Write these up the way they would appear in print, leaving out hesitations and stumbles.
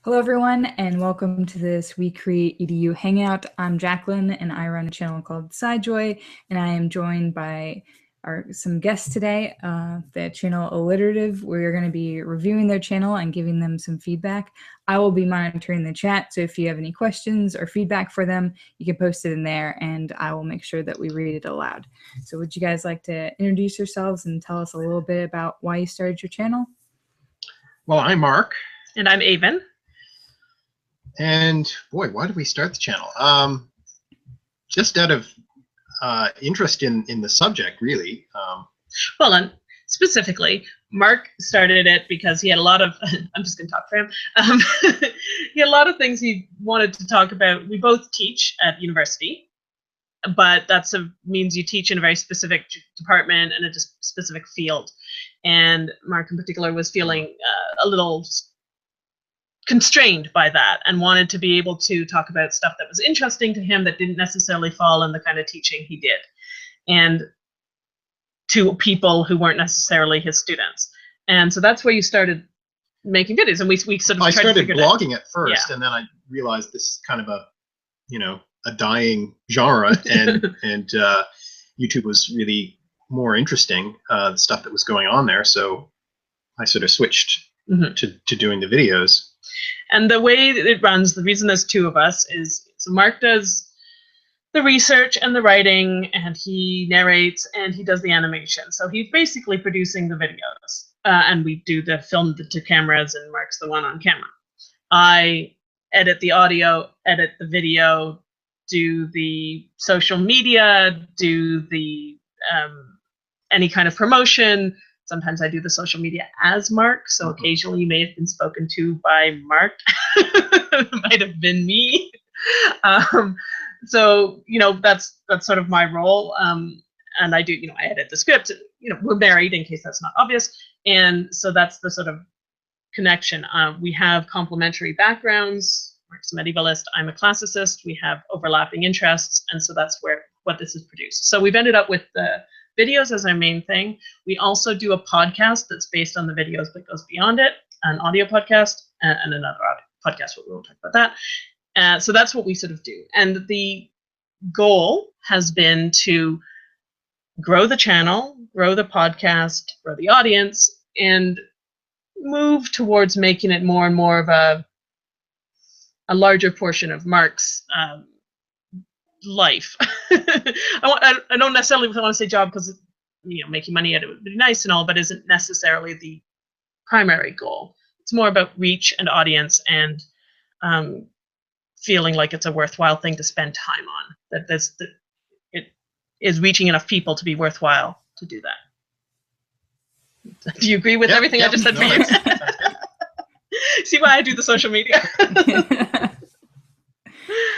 Hello, everyone, and welcome to this We Create EDU Hangout. I'm Jacqueline, and I run a channel called SciJoy, and I am joined by some guests today. The channel Alliterative. We're going to be reviewing their channel and giving them some feedback. I will be monitoring the chat, so if you have any questions or feedback for them, you can post it in there, and I will make sure that we read it aloud. So would you guys like to introduce yourselves and tell us a little bit about why you started your channel? Well, I'm Mark. And I'm Avon. And boy, why did we start the channel? Just out of interest in the subject, really. Well, and specifically, Mark started it because he had a lot of, I'm just going to talk for him. He had a lot of things he wanted to talk about. We both teach at university, but that's means you teach in a very specific department and a specific field. And Mark in particular was feeling a little constrained by that and wanted to be able to talk about stuff that was interesting to him that didn't necessarily fall in the kind of teaching he did, and to people who weren't necessarily his students. And so that's where you started making videos, and we sort of I started blogging at first, yeah. And then I realized this is kind of a dying genre, and YouTube was really more interesting, the stuff that was going on there. So I sort of switched to doing the videos. And the way that it runs, the reason there's two of us is, so Mark does the research and the writing, and he narrates, and he does the animation. So he's basically producing the videos, and we do the film the two cameras, and Mark's the one on camera. I edit the audio, edit the video, do the social media, do the any kind of promotion. Sometimes I do the social media as Mark, so occasionally you may have been spoken to by Mark. It might have been me. So that's sort of my role, and I do I edit the script. We're married, in case that's not obvious, and so that's the sort of connection. We have complementary backgrounds. Mark's a medievalist, I'm a classicist. We have overlapping interests, and so that's what this is produced. So we've ended up with the videos as our main thing. We also do a podcast that's based on the videos but goes beyond it, an audio podcast, and another audio podcast, but we won't talk about that. So that's what we sort of do. And the goal has been to grow the channel, grow the podcast, grow the audience, and move towards making it more and more of a larger portion of Mark's life. I don't necessarily want to say job, because making money at it would be nice and all, but isn't necessarily the primary goal. It's more about reach and audience, and feeling like it's a worthwhile thing to spend time on. That it is reaching enough people to be worthwhile to do that. Do you agree with everything I just said? No, See why I do the social media?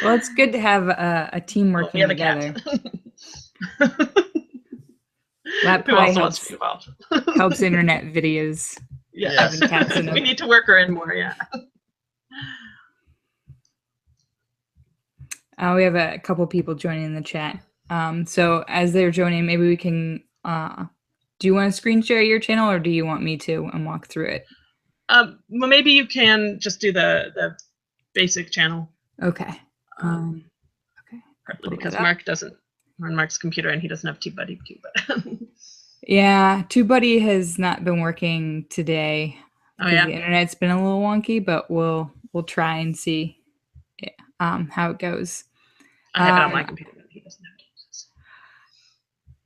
Well, it's good to have a team working together. That probably helps internet videos. Yeah, we need to work her in more. Yeah. We have a couple people joining in the chat. So as they're joining, maybe we can. Do you want to screen share your channel, or do you want me to and walk through it? Well, maybe you can just do the basic channel. Okay. Okay. Partly because Mark doesn't run Mark's computer, and he doesn't have TubeBuddy too. But yeah, TubeBuddy has not been working today. Oh yeah. The internet's been a little wonky, but we'll try and see how it goes. I have it on my computer, but he doesn't have it.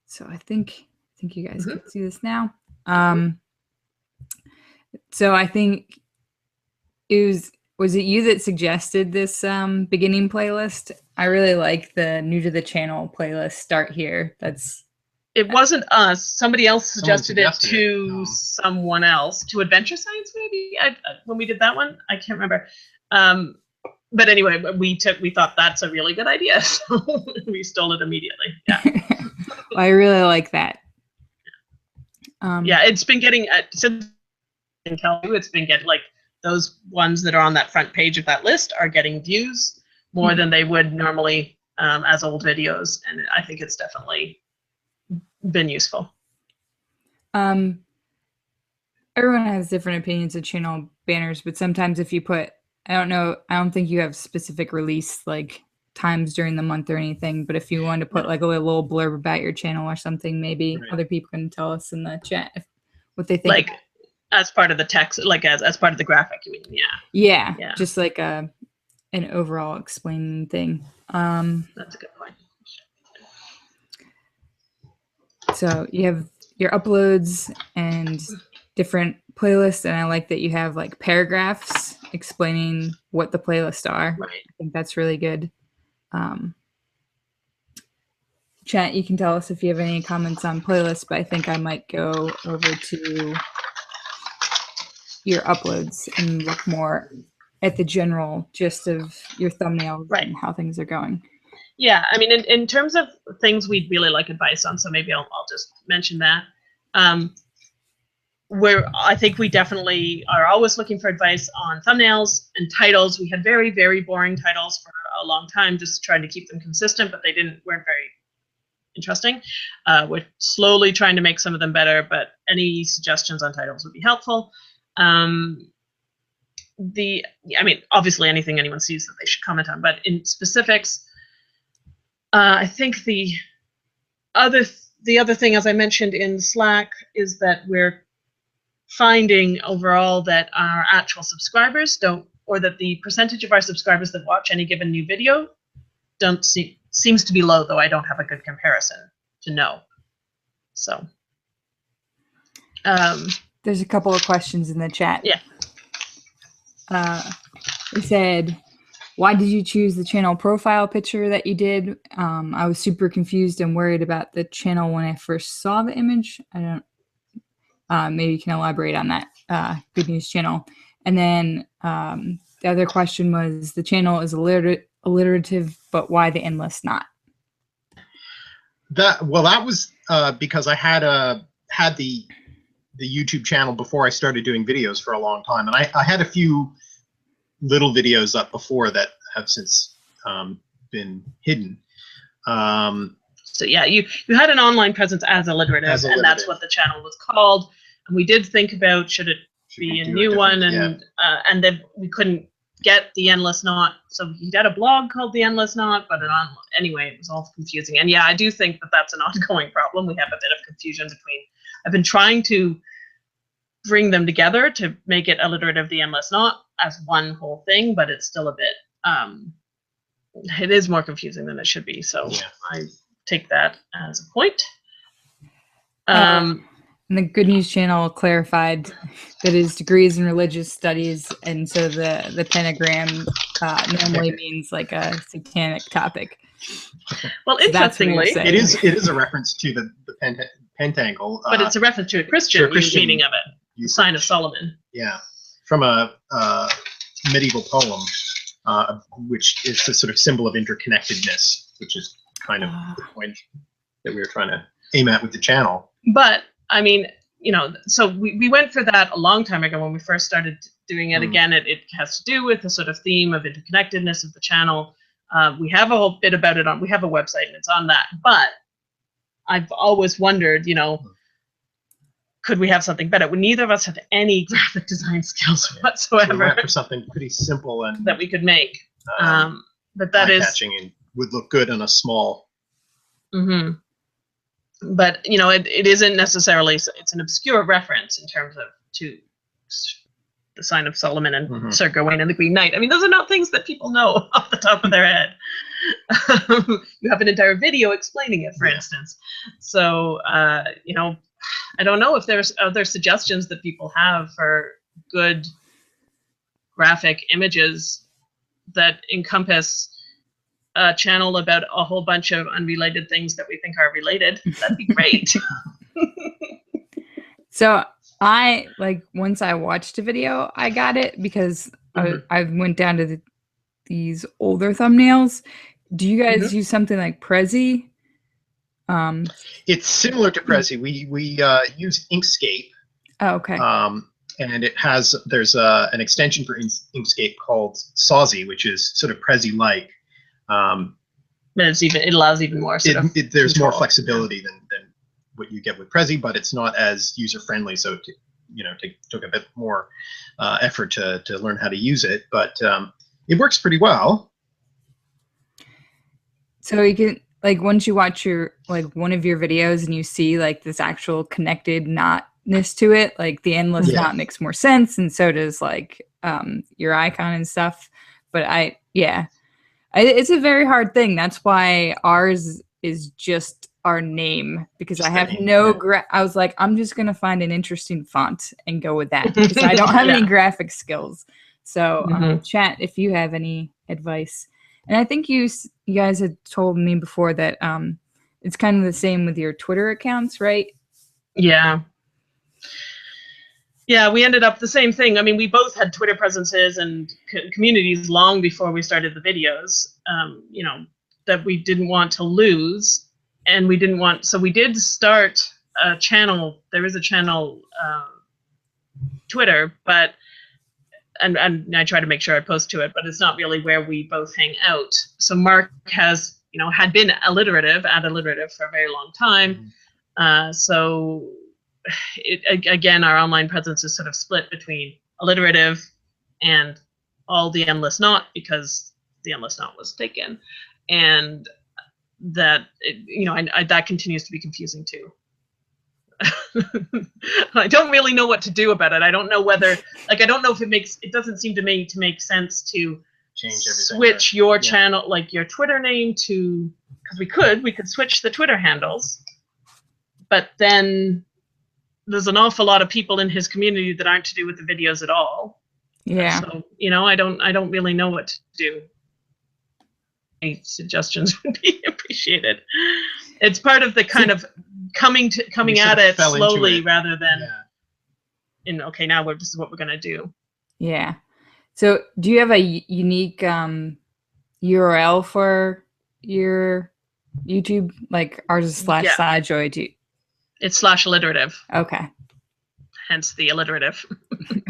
So I think you guys can see this now. So I think was it you that suggested this beginning playlist? I really like the new to the channel playlist. Start here. It wasn't us. Somebody else suggested it to someone else, to Adventure Science, maybe. When we did that one, I can't remember. But anyway, we thought that's a really good idea, so we stole it immediately. Yeah. Well, I really like that. Yeah, it's been getting since it's been getting, like, those ones that are on that front page of that list are getting views more than they would normally as old videos, and I think it's definitely been useful. Everyone has different opinions of channel banners, but sometimes if you put I don't know. I don't think you have specific release like times during the month or anything, but if you wanted to put like a little blurb about your channel or something, maybe Right. other people can tell us in the chat what they think. Like as part of the text, like as part of the graphic, you mean? Yeah. Yeah. Just like an overall explaining thing. That's a good point. So you have your uploads and different playlists, and I like that you have like paragraphs explaining what the playlists are. Right. I think that's really good. Chat, you can tell us if you have any comments on playlists, but I think I might go over to your uploads and look more at the general gist of your thumbnails Right. and how things are going. Yeah, I mean, in terms of things we'd really like advice on, so maybe I'll just mention that. I think we definitely are always looking for advice on thumbnails and titles. We had very, very boring titles for a long time, just trying to keep them consistent, but they weren't very interesting. We're slowly trying to make some of them better, but any suggestions on titles would be helpful. I mean, obviously anything anyone sees that they should comment on, but in specifics, I think the other thing, as I mentioned in Slack, is that we're finding overall that our actual subscribers or that the percentage of our subscribers that watch any given new video seems to be low, though I don't have a good comparison to know. So there's a couple of questions in the chat. Yeah. They said, why did you choose the channel profile picture that you did? I was super confused and worried about the channel when I first saw the image. I don't. Maybe you can elaborate on that. Good News Channel. And then the other question was, the channel is alliterative, but why the endless not? That was because I had the YouTube channel before I started doing videos for a long time, and I had a few little videos up before that have since been hidden. So yeah, you had an online presence as alliterative, and that's what the channel was called. And we did think about should it be a new one, and then we couldn't get the Endless Knot. So he had a blog called the Endless Knot, but anyway, it was all confusing. And yeah, I do think that that's an ongoing problem. We have a bit of confusion between. I've been trying to bring them together to make it alliterative, the Endless Knot, as one whole thing, but it's still a bit. It is more confusing than it should be. So yeah. I take that as a point. And the Good News Channel clarified that his degree is in religious studies, and so the pentagram normally means like a satanic topic. Well, so interestingly, it is a reference to the pentacle, but it's a reference to a Christian meaning of it, the Sign of Solomon. Yeah, from a medieval poem, which is the sort of symbol of interconnectedness, which is kind of the point that we were trying to aim at with the channel. But I mean, so we went for that a long time ago when we first started doing it. Again, it has to do with the sort of theme of interconnectedness of the channel. We have a whole bit about it we have a website and it's on that. But I've always wondered, could we have something better? Neither of us have any graphic design skills whatsoever. So we went for something pretty simple and that we could make. But that is eye-catching and would look good on a small. Mm-hmm. But it isn't necessarily. It's an obscure reference in terms of to the Sign of Solomon and Sir Gawain and the Green Knight. I mean, those are not things that people know off the top of their head. You have an entire video explaining it, for instance. So I don't know if there's other suggestions that people have for good graphic images that encompass a channel about a whole bunch of unrelated things that we think are related. That'd be great. So once I watched a video, I got it because I went down to these older thumbnails. Do you guys use something like Prezi? It's similar to Prezi. We use Inkscape. Oh, okay. And there's an extension for Inkscape called Sausy, which is sort of Prezi-like. But it allows even more. There's more flexibility than what you get with Prezi, but it's not as user friendly. So took a bit more effort to learn how to use it, but it works pretty well. So you can, like, once you watch your, like, one of your videos and you see like this actual connected knotness to it, like the endless Yeah. knot makes more sense, and so does like your icon and stuff. But it's a very hard thing. That's why ours is just our name, because Just I the have name, no yeah. I was like, I'm just gonna find an interesting font and go with that, because I don't have any graphic skills. So chat, if you have any advice. And I think you guys had told me before that it's kind of the same with your Twitter accounts, right? Yeah. Yeah, we ended up the same thing. I mean, we both had Twitter presences and communities long before we started the videos, that we didn't want to lose. And we didn't want, so we did start a channel. There is a channel, Twitter, but, and I try to make sure I post to it, but it's not really where we both hang out. So Mark has, had been Alliterative for a very long time. So again, our online presence is sort of split between Alliterative and all the endless knot, because the endless knot was taken, and that that continues to be confusing too. I don't really know what to do about it. I don't know whether, like, I don't know if it doesn't seem to me to make sense to Change everything, switch your channel, like your Twitter name, to, because we could switch the Twitter handles, but then there's an awful lot of people in his community that aren't to do with the videos at all. Yeah. So, I don't really know what to do. Any suggestions would be appreciated. It's part of the kind of coming at it slowly, rather than now this is what we're gonna do. Yeah. So do you have a unique URL for your YouTube? Like ours is /SciJoy. It's /alliterative. Okay. Hence the alliterative.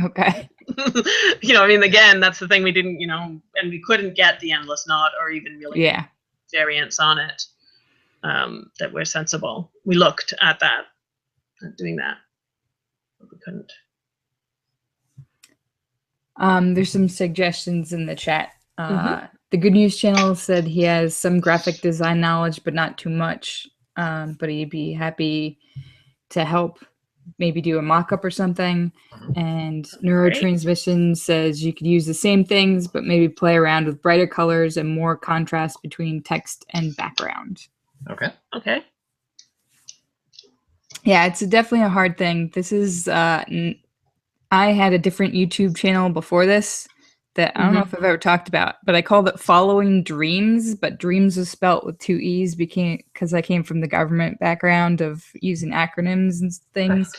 Okay. Again, that's the thing, we didn't, and we couldn't get the endless knot or even really variants on it that were sensible. We looked at that, at doing that, but we couldn't. There's some suggestions in the chat. The Good News Channel said he has some graphic design knowledge, but not too much. But he'd be happy to help, maybe do a mock-up or something. And Neurotransmission says you could use the same things, but maybe play around with brighter colors and more contrast between text and background. Okay. Yeah, it's definitely a hard thing. This is, I had a different YouTube channel before this that I don't know if I've ever talked about, but I called it Following Dreams, but dreams was spelt with 2 E's because I came from the government background of using acronyms and things.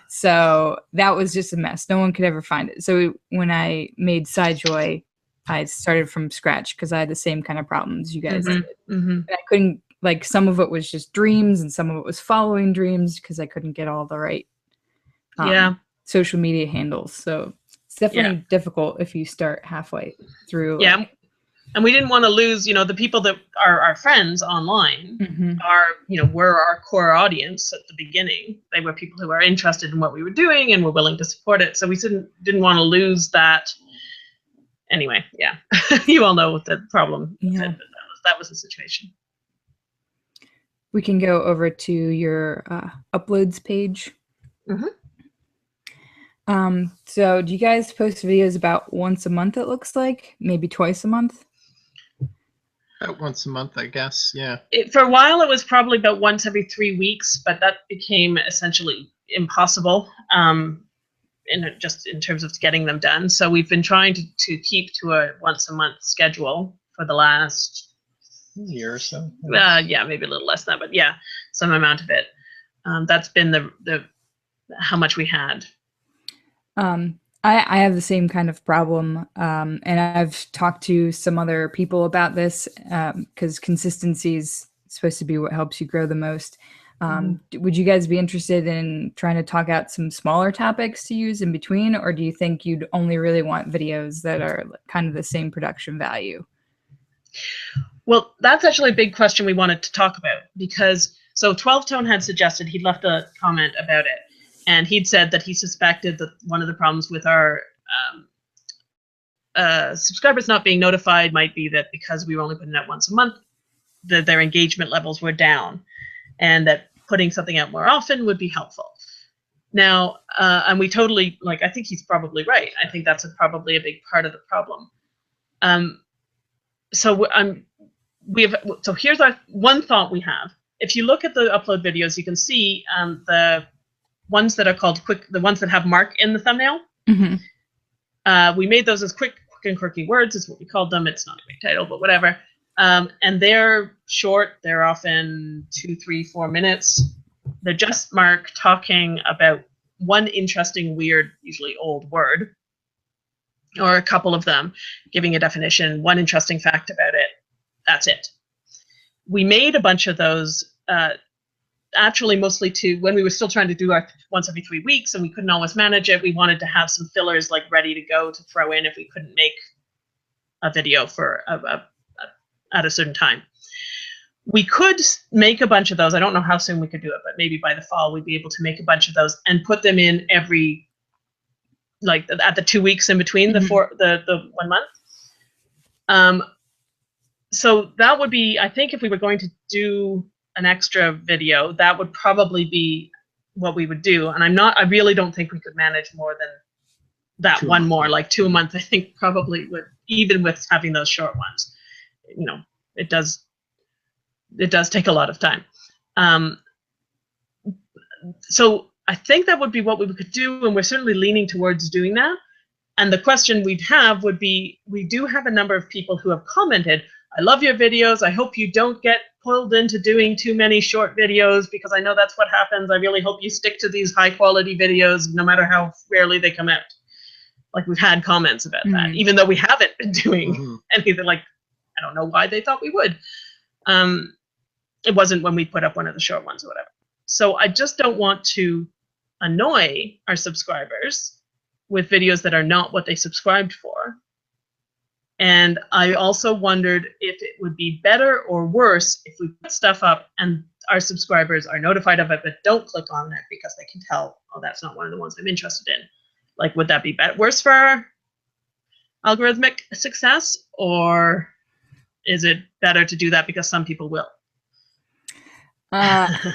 So that was just a mess. No one could ever find it. So when I made SciJoy, I started from scratch because I had the same kind of problems you guys did. And I couldn't, like, some of it was just dreams and some of it was following dreams because I couldn't get all the right social media handles. So it's definitely difficult if you start halfway through. Yeah. And we didn't want to lose, the people that are our friends online were our core audience at the beginning. They were people who were interested in what we were doing and were willing to support it. So we didn't want to lose that. Anyway, you all know what the problem. Yeah. That was the situation. We can go over to your uploads page. So do you guys post videos about once a month, it looks like? Maybe twice a month? About once a month, I guess, yeah. For a while, it was probably about once every 3 weeks, but that became essentially impossible in terms of getting them done. So we've been trying to keep to a once a month schedule for the last year or so. Maybe a little less than that, but some amount of it. That's been the how much we had. I have the same kind of problem, and I've talked to some other people about this because consistency is supposed to be what helps you grow the most. Would you guys be interested in trying to talk out some smaller topics to use in between, or do you think you'd only really want videos that are kind of the same production value? Well, that's actually a big question we wanted to talk about, because 12 Tone had suggested, he'd left a comment about it, And he'd said that he suspected that one of the problems with our subscribers not being notified might be that because we were only putting out once a month, that their engagement levels were down, and that putting something out more often would be helpful. Now, and we totally, like, I think he's probably right. I think that's probably a big part of the problem. So here's our one thought we have. If you look at the upload videos, you can see the ones that are called quick, the ones that have Mark in the thumbnail. Mm-hmm. We made those as quick and quirky words, is what we called them. It's not a great title, but whatever. And they're short. They're often 2, 3, 4 minutes. They're just Mark talking about one interesting, weird, usually old word, or a couple of them, giving a definition, one interesting fact about it. That's it. We made a bunch of those, actually mostly to when we were still trying to do our once every 3 weeks and we couldn't always manage it. We wanted to have some fillers like ready to go to throw in if we couldn't make a video for at a certain time. We could make a bunch of those. I don't know how soon we could do it, but maybe by the fall we'd be able to make a bunch of those and put them in every, like at the 2 weeks in between the 1 month. So that would be, I think if we were going to do an extra video, that would probably be what we would do. And I really don't think we could manage more than that one more, like 2 a month. I think probably would, even with having those short ones, you know, it does take a lot of time. So I think that would be what we could do, and we're certainly leaning towards doing that. And the question we'd have would be, we do have a number of people who have commented, I love your videos. I hope you don't get pulled into doing too many short videos because I know that's what happens. I really hope you stick to these high quality videos no matter how rarely they come out. Like we've had comments about that, even though we haven't been doing anything. Like, I don't know why they thought we would. It wasn't when we put up one of the short ones or whatever. So I just don't want to annoy our subscribers with videos that are not what they subscribed for. And I also wondered if it would be better or worse if we put stuff up and our subscribers are notified of it but don't click on it because they can tell, oh, that's not one of the ones I'm interested in. Like, would that be worse for our algorithmic success, or is it better to do that because some people will? That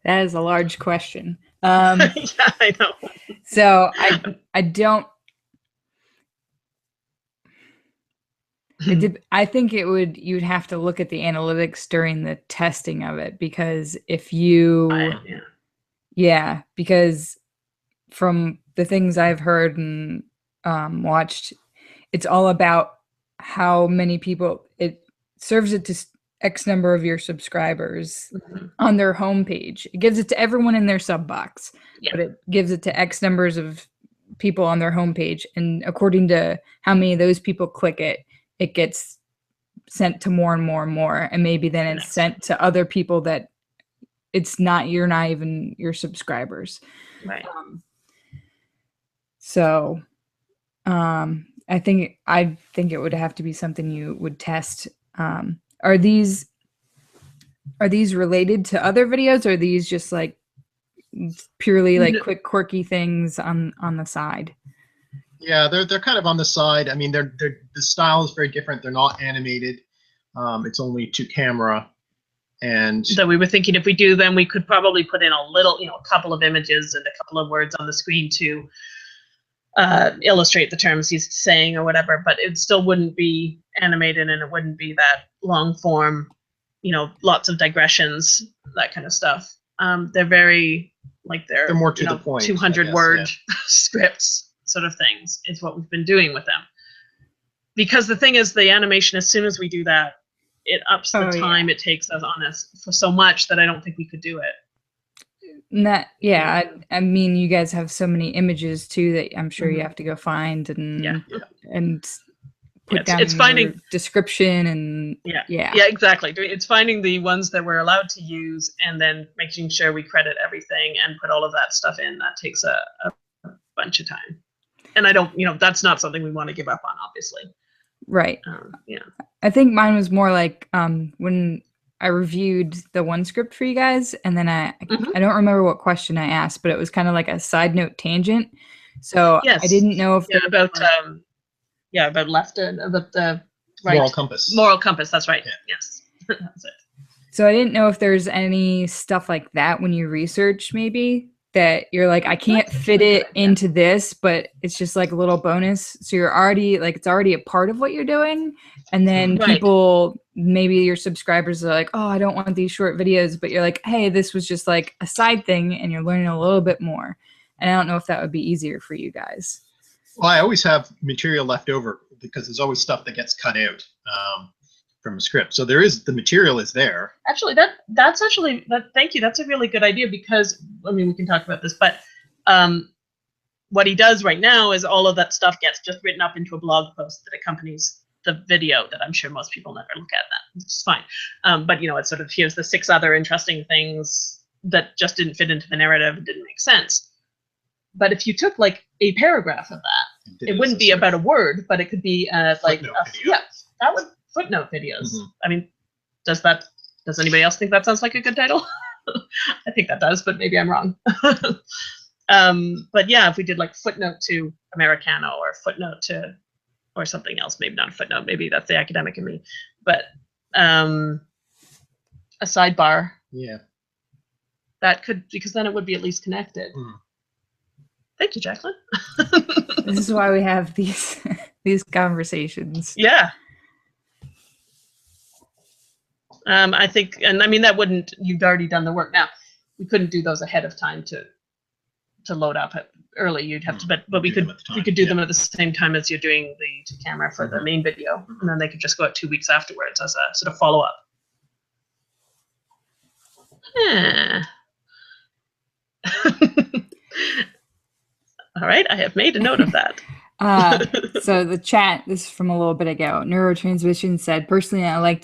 is a large question. Yeah, I know. So I don't. I think you'd have to look at the analytics during the testing of it, because if you, because from the things I've heard and watched, it's all about how many people, it serves it to X number of your subscribers on their homepage. It gives it to everyone in their sub box, but it gives it to X numbers of people on their homepage. And according to how many of those people click it, it gets sent to more and more and more. And maybe then it's sent to other people that you're not even your subscribers. Right. So I think it would have to be something you would test. Are these related to other videos, or are these just like purely like quick quirky things on the side? Yeah, they're kind of on the side. I mean, the style is very different. They're not animated. It's only to camera. And so we were thinking if we do them, we could probably put in a little, a couple of images and a couple of words on the screen to illustrate the terms he's saying or whatever, but it still wouldn't be animated and it wouldn't be that long form, lots of digressions, that kind of stuff. They're very, like, they're more to the point, 200 word scripts sort of things is what we've been doing with them. Because the thing is, the animation, as soon as we do that, it ups the time it takes us on us for so much that I don't think we could do it. I mean, you guys have so many images too that I'm sure you have to go find and put down it's finding description and exactly. It's finding the ones that we're allowed to use and then making sure we credit everything and put all of that stuff in. That takes a bunch of time, and I don't, that's not something we want to give up on, obviously. Right. I think mine was more like when I reviewed the one script for you guys, and then I don't remember what question I asked, but it was kind of like a side note tangent. So Yes. I didn't know if about left and about the right Moral compass. Moral compass. That's right. Yeah. Yes, that's it. So I didn't know if there's any stuff like that when you research, maybe that you're like, I can't That's fit actually a it good idea. into this, but it's just like a little bonus. So you're already like, it's already a part of what you're doing. And then Right. people, maybe your subscribers are like, oh, I don't want these short videos, but you're like, hey, this was just like a side thing and you're learning a little bit more. And I don't know if that would be easier for you guys. Well, I always have material left over because there's always stuff that gets cut out from a script. So the material is there. Actually, thank you. That's a really good idea because, I mean, we can talk about this, but what he does right now is all of that stuff gets just written up into a blog post that accompanies the video that I'm sure most people never look at that, which is fine. But, you know, it's sort of, here's the 6 other interesting things that just didn't fit into the narrative and didn't make sense. But if you took like a paragraph of that, it wouldn't be about a word, but it could be like, that would footnote videos. Mm-hmm. I mean, does anybody else think that sounds like a good title? I think that does, but maybe I'm wrong. But yeah, if we did like footnote to Americano or footnote to, or something else, maybe not a footnote, maybe that's the academic in me, but a sidebar. Yeah. That could, because then it would be at least connected. Mm. Thank you, Jacqueline. This is why we have these conversations. Yeah. I think, and I mean, that wouldn't, you've already done the work. Now, we couldn't do those ahead of time to load up early. You'd have to, but we could do them at the same time as you're doing the to camera for the main video, and then they could just go out 2 weeks afterwards as a sort of follow up. All right, I have made a note of that. So the chat, this is from a little bit ago. Neurotransmission said, personally, I'd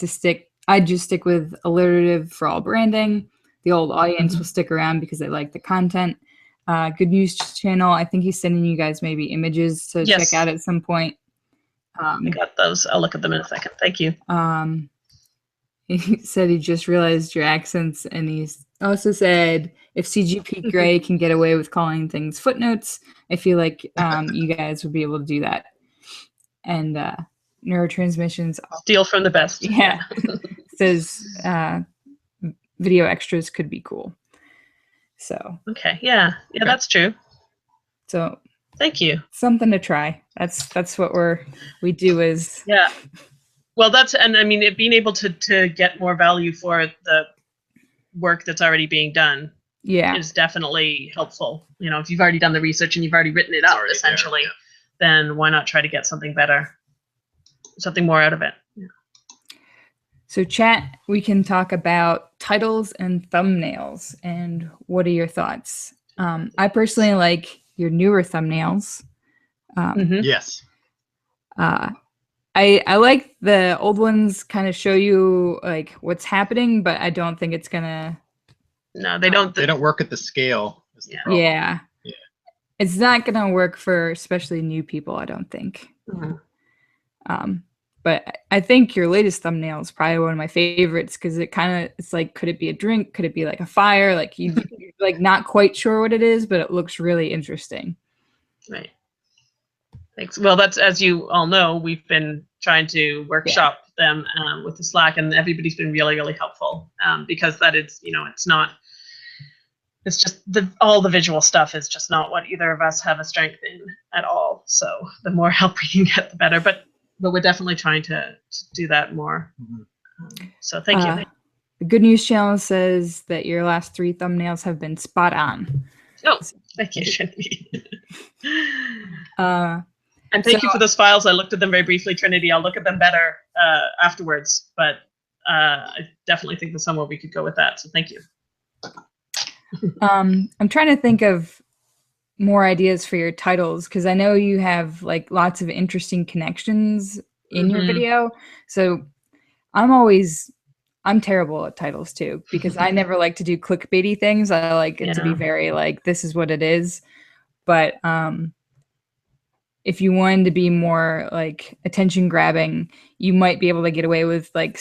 just stick with alliterative for all branding. The old audience will stick around because they like the content. Good News Channel, I think he's sending you guys maybe images to check out at some point. I got those. I'll look at them in a second. Thank you. He said he just realized your accents, and he's also said, if CGP Grey can get away with calling things footnotes, I feel like you guys would be able to do that. And Neurotransmissions, steal from the best. Yeah. Says video extras could be cool. So okay, yeah, that's true. So thank you. Something to try. That's what we do is Well, and I mean, being able to get more value for the work that's already being done is definitely helpful. You know, if you've already done the research and you've already written it up, essentially, then why not try to get something better, something more out of it? Yeah. So chat, we can talk about titles and thumbnails, and what are your thoughts? I personally like your newer thumbnails. Yes. I like the old ones kind of show you like what's happening, but I don't think it's gonna. No, they don't. They don't work at the scale. Yeah. It's not gonna work for especially new people, I don't think. But I think your latest thumbnail is probably one of my favorites because it's like, could it be a drink? Could it be like a fire? Like you're like not quite sure what it is, but it looks really interesting. Right. Thanks. Well, that's, as you all know, we've been trying to workshop them with the Slack, and everybody's been really, really helpful because that is, you know, it's just all the visual stuff is just not what either of us have a strength in at all. So the more help we can get, the better. But we're definitely trying to do that more. So thank you. The Good News Channel says that your last 3 thumbnails have been spot on. Oh, thank you, Trinity. And thank you for those files. I looked at them very briefly, Trinity. I'll look at them better afterwards, but I definitely think there's somewhere we could go with that. So thank you. I'm trying to think of more ideas for your titles because I know you have like lots of interesting connections in your video. So I'm terrible at titles too because I never like to do clickbaity things. I like it to be very like, this is what it is. But if you wanted to be more like attention grabbing, you might be able to get away with like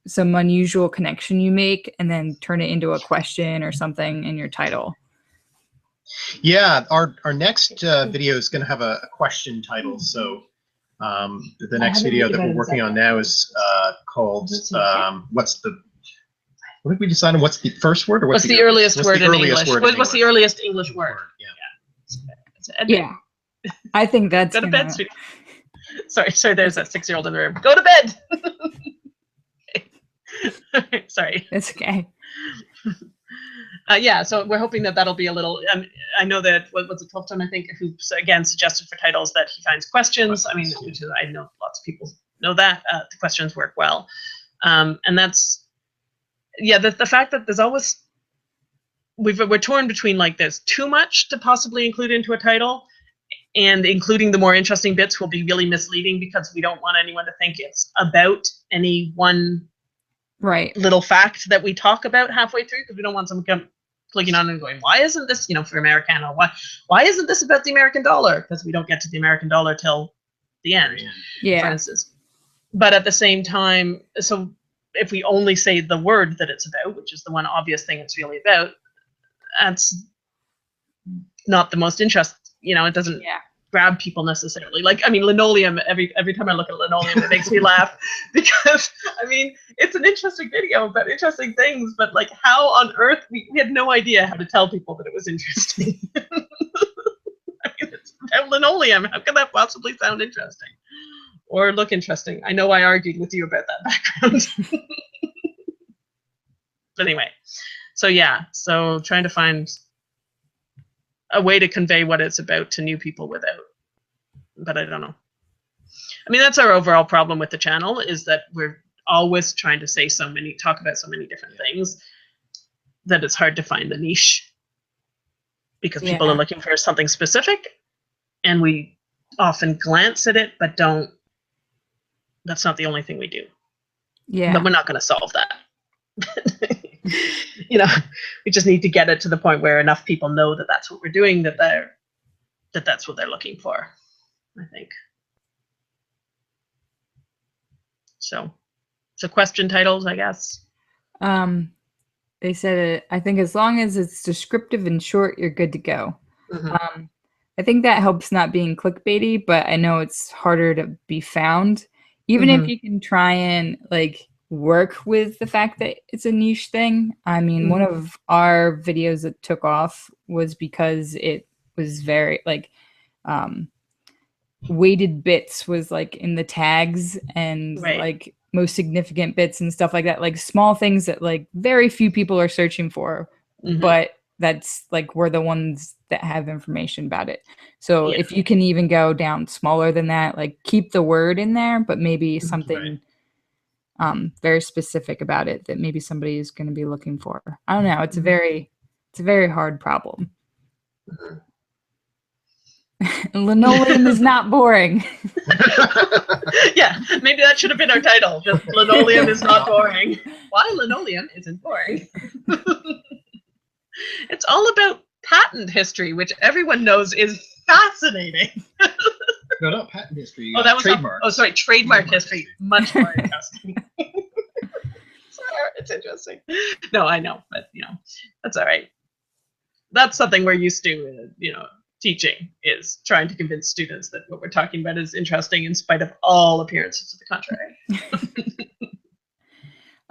some unusual connection you make and then turn it into a question or something in your title. Yeah, our next video is going to have a question title. So the next video that we're working on now is called what did we decide on? What's the first word, or what's the earliest word in English? What's the earliest English word? Yeah. Yeah, I think that's go to bed, sweetie. Sorry. There's a 6-year-old in the room. Go to bed. Sorry. It's okay. Yeah, so we're hoping that that'll be a little. I know that what's it, Tolton, I think, who again suggested for titles that he finds questions. I mean, which is, I know lots of people know that the questions work well, and that's the fact that there's always we're torn between like there's too much to possibly include into a title, and including the more interesting bits will be really misleading because we don't want anyone to think it's about any one little fact that we talk about halfway through, because we don't want someone clicking on it and going, why isn't this, for Americano, why isn't this about the American dollar? Because we don't get to the American dollar till the end, for instance. But at the same time, so if we only say the word that it's about, which is the one obvious thing it's really about, that's not the most interest, it doesn't grab people necessarily. Like, I mean, linoleum, every time I look at linoleum, it makes me laugh because, I mean, it's an interesting video about interesting things, but like how on earth, we had no idea how to tell people that it was interesting. I mean, it's about linoleum. How can that possibly sound interesting or look interesting? I know I argued with you about that background. But anyway, so trying to find a way to convey what it's about to new people without, but I don't know. I mean, that's our overall problem with the channel, is that we're always trying to talk about so many different things that it's hard to find the niche because people are looking for something specific, and we often glance at it, but that's not the only thing we do. Yeah. But we're not going to solve that. We just need to get it to the point where enough people know that that's what we're doing, that that's what they're looking for, I think. So question titles, I guess. They said, I think as long as it's descriptive and short, you're good to go. Mm-hmm. I think that helps not being clickbaity, but I know it's harder to be found. Even if you can try and like work with the fact that it's a niche thing. I mean, one of our videos that took off was because it was very like weighted bits was like in the tags and like most significant bits and stuff like that, like small things that like very few people are searching for, but that's like we're the ones that have information about it. So if you can even go down smaller than that, like keep the word in there, but maybe something very specific about it that maybe somebody is going to be looking for. I don't know. It's a very hard problem. Linoleum is not boring. Yeah, maybe that should have been our title. Just linoleum is not boring. Why linoleum isn't boring? It's all about patent history, which everyone knows is fascinating. No, not patent history. That was trademark. Trademark history. Much more interesting. It's interesting. No, I know, but that's all right. That's something we're used to. Teaching is trying to convince students that what we're talking about is interesting in spite of all appearances to the contrary.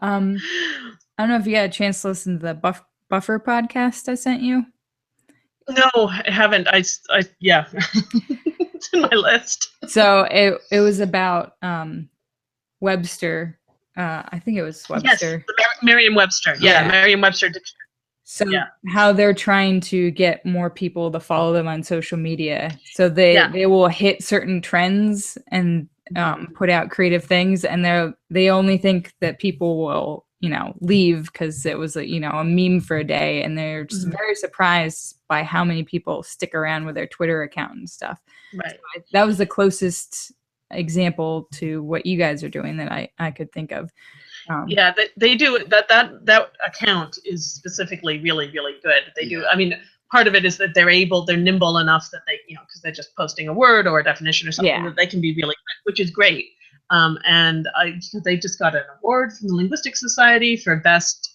I don't know if you had a chance to listen to the Buffer podcast I sent you. No, I haven't. Yeah, it's in my list. So it was about Webster. I think it was Webster. Yes, Merriam-Webster. Yeah, Merriam-Webster dictionary. So how they're trying to get more people to follow them on social media. So they will hit certain trends and put out creative things, and they only think that people will leave because it was a meme for a day, and they're just very surprised by how many people stick around with their Twitter account and stuff. Right. So that was the closest example to what you guys are doing that I could think of. They do that account is specifically really, really good. They do. I mean, part of it is that they're nimble enough that they, because they're just posting a word or a definition or something that they can be really good, which is great. And they just got an award from the Linguistic Society for best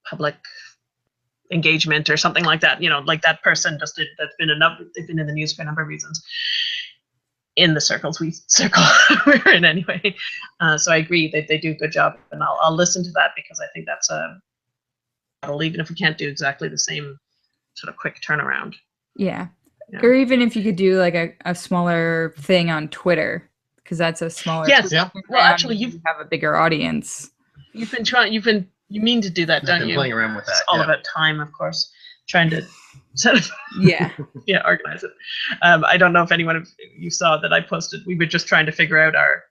public engagement or something like that. Like that person just did. They've been in the news for a number of reasons. In the circles we're in anyway. So I agree that they do a good job, and I'll listen to that because I think that's a model, even if we can't do exactly the same sort of quick turnaround. Yeah. Or even if you could do like a smaller thing on Twitter, because that's a smaller. Yes. Yeah. Well, actually, you have a bigger audience. You mean to do that, don't you? Playing around with that. It's all about time, of course. Trying to sort of organize it. I don't know if anyone of you saw that I posted. We were just trying to figure out our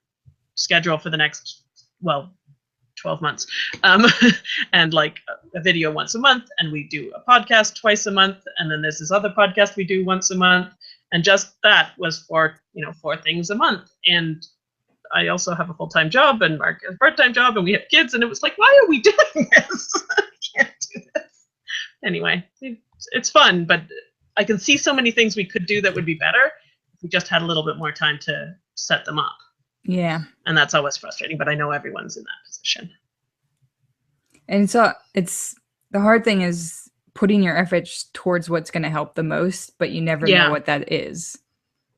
schedule for the next 12 months, and like a video once a month, and we do a podcast twice a month, and then there's this other podcast we do once a month, and just that was for 4 things a month. And I also have a full-time job, and Mark has a part-time job, and we have kids, and it was like, why are we doing this? I can't do this. Anyway, it's fun, but I can see so many things we could do that would be better if we just had a little bit more time to set them up. Yeah. And that's always frustrating, but I know everyone's in that position. And so it's the hard thing is putting your efforts towards what's going to help the most, but you never know what that is.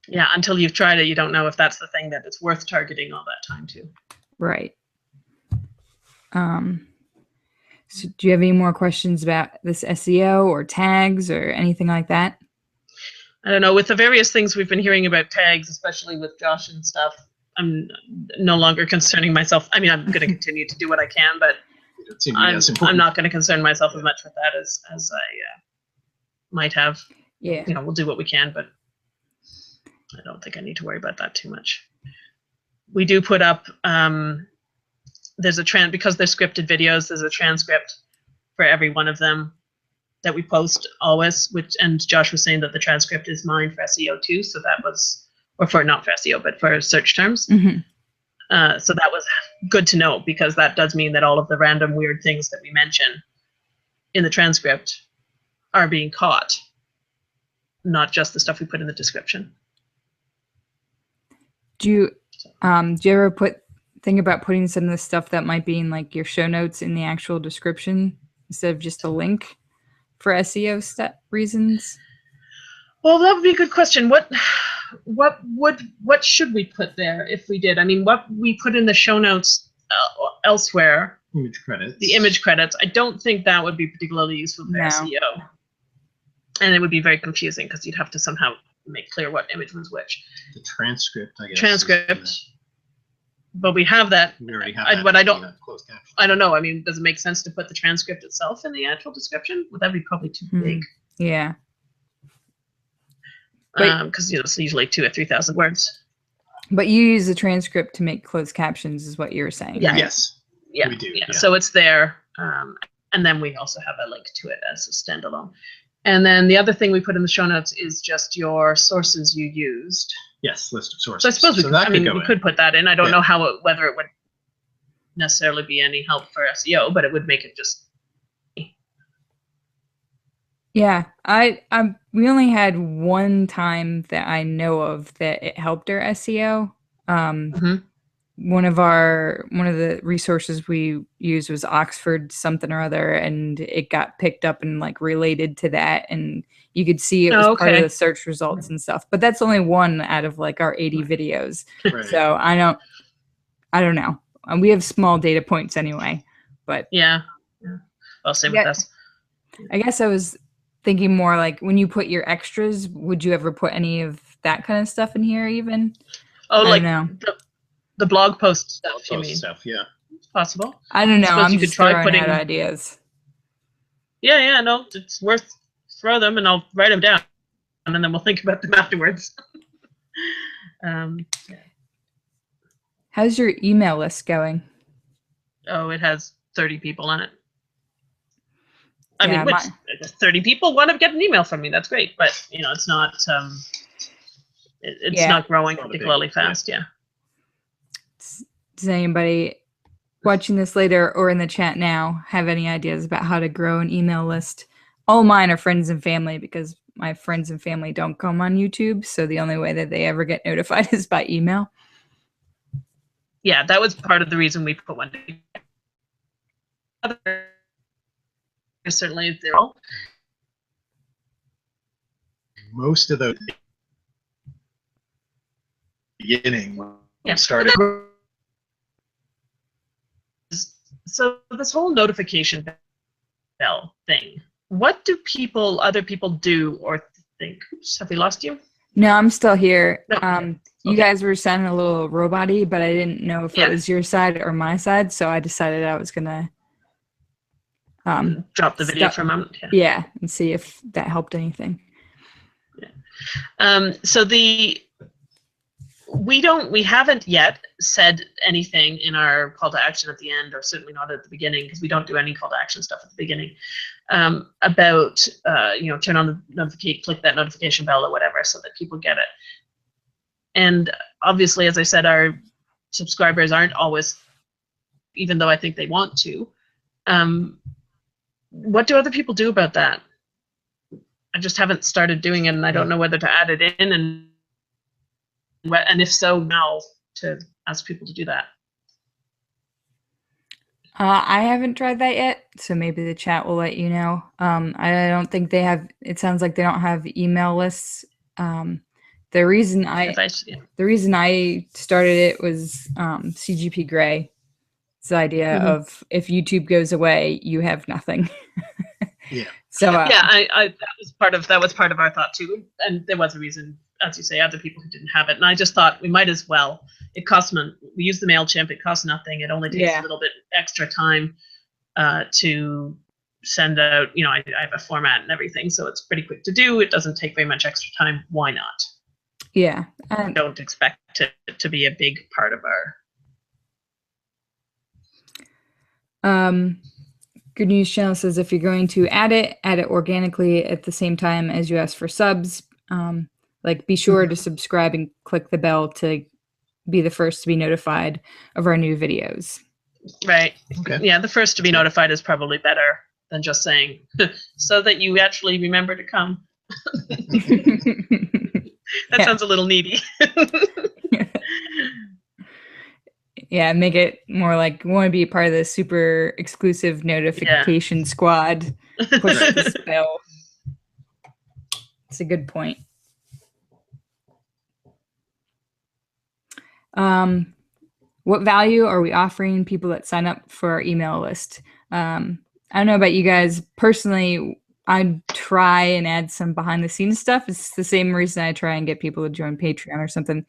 Yeah, until you've tried it, you don't know if that's the thing that it's worth targeting all that time to. Right. So do you have any more questions about this SEO or tags or anything like that? I don't know. With the various things we've been hearing about tags, especially with Josh and stuff, I'm no longer concerning myself. I mean, I'm going to continue to do what I can, but I'm not going to concern myself as much with that as I might have. Yeah. We'll do what we can, but I don't think I need to worry about that too much. We do put up, there's a because they're scripted videos, there's a transcript for every one of them that we post always, and Josh was saying that the transcript is mine for SEO too, so that was, or for not for SEO, but for search terms. Mm-hmm. So that was good to know, because that does mean that all of the random weird things that we mention in the transcript are being caught, not just the stuff we put in the description. Do you ever think about putting some of the stuff that might be in like your show notes in the actual description instead of just a link for SEO reasons? Well, that would be a good question. What should we put there if we did? I mean, what we put in the show notes elsewhere, image credits. The image credits, I don't think that would be particularly useful for SEO. And it would be very confusing because you'd have to somehow make clear what image was which. The transcript, I guess. Transcript. But we have that. We already have that. But I don't know. I mean, does it make sense to put the transcript itself in the actual description? Would that be probably too big? Yeah. Because it's usually 2,000 or 3,000 words. But you use the transcript to make closed captions, is what you're saying. Yeah. Right? Yes. Yeah. We do. Yeah. So it's there, and then we also have a link to it as a standalone. And then the other thing we put in the show notes is just your sources you used. Yes, list of sources. So I suppose we could put that in. I don't know whether it would necessarily be any help for SEO, but it would make it just. Yeah, we only had one time that I know of that it helped our SEO. One of the resources we used was Oxford something or other, and it got picked up and like related to that, and you could see it was part of the search results and stuff. But that's only one out of like our 80 videos. Right. So I don't know. We have small data points anyway, but yeah. Well, same with us. I guess I was thinking more like when you put your extras, would you ever put any of that kind of stuff in here even? Oh, like the blog post stuff, you mean? Stuff, yeah. It's possible. I don't know. I'm you just could try putting out ideas. Yeah, no, it's worth throw them and I'll write them down and then we'll think about them afterwards. How's your email list going? Oh, it has 30 people on it. I Yeah, mean, 30 people want to get an email from me. That's great, but it's not. It's not growing particularly fast. Yeah. Does anybody watching this later or in the chat now have any ideas about how to grow an email list? All mine are friends and family because my friends and family don't come on YouTube, so the only way that they ever get notified is by email. Yeah, that was part of the reason we put one together. Certainly, zero. Most of the beginning when Yeah. it started. So this whole notification bell thing, what do other people do or think? Oops, have we lost you? No, I'm still here. No. You Okay. guys were sounding a little robot-y, but I didn't know if it was your side or my side, so I decided I was gonna drop the video for a moment. Yeah, and see if that helped anything. Yeah. So we haven't yet said anything in our call to action at the end, or certainly not at the beginning, because we don't do any call to action stuff at the beginning, about turn on the notification, click that notification bell or whatever, so that people get it. And obviously, as I said, our subscribers aren't always, even though I think they want to. What do other people do about that? I just haven't started doing it, and I don't know whether to add it in, and if so, now to ask people to do that. I haven't tried that yet, so maybe the chat will let you know. I don't think they have. It sounds like they don't have email lists. The reason I started it was CGP Grey. It's the idea of if YouTube goes away, you have nothing. Yeah. So that was part of our thought too, and there was a reason, as you say, other people who didn't have it, and I just thought we might as well. It costs we use the MailChimp. It costs nothing. It only takes a little bit extra time to send out. I have a format and everything, so it's pretty quick to do. It doesn't take very much extra time. Why not? Yeah. I don't expect it to be a big part of our. Good News Channel says if you're going to add it organically at the same time as you ask for subs. Be sure to subscribe and click the bell to be the first to be notified of our new videos. Right. Okay. Yeah, the first to be notified is probably better than just saying, so that you actually remember to come. That sounds a little needy. Yeah, make it more like we want to be a part of the super exclusive notification squad. Push this bell. It's a good point. What value are we offering people that sign up for our email list? I don't know about you guys. Personally, I try and add some behind the scenes stuff. It's the same reason I try and get people to join Patreon or something.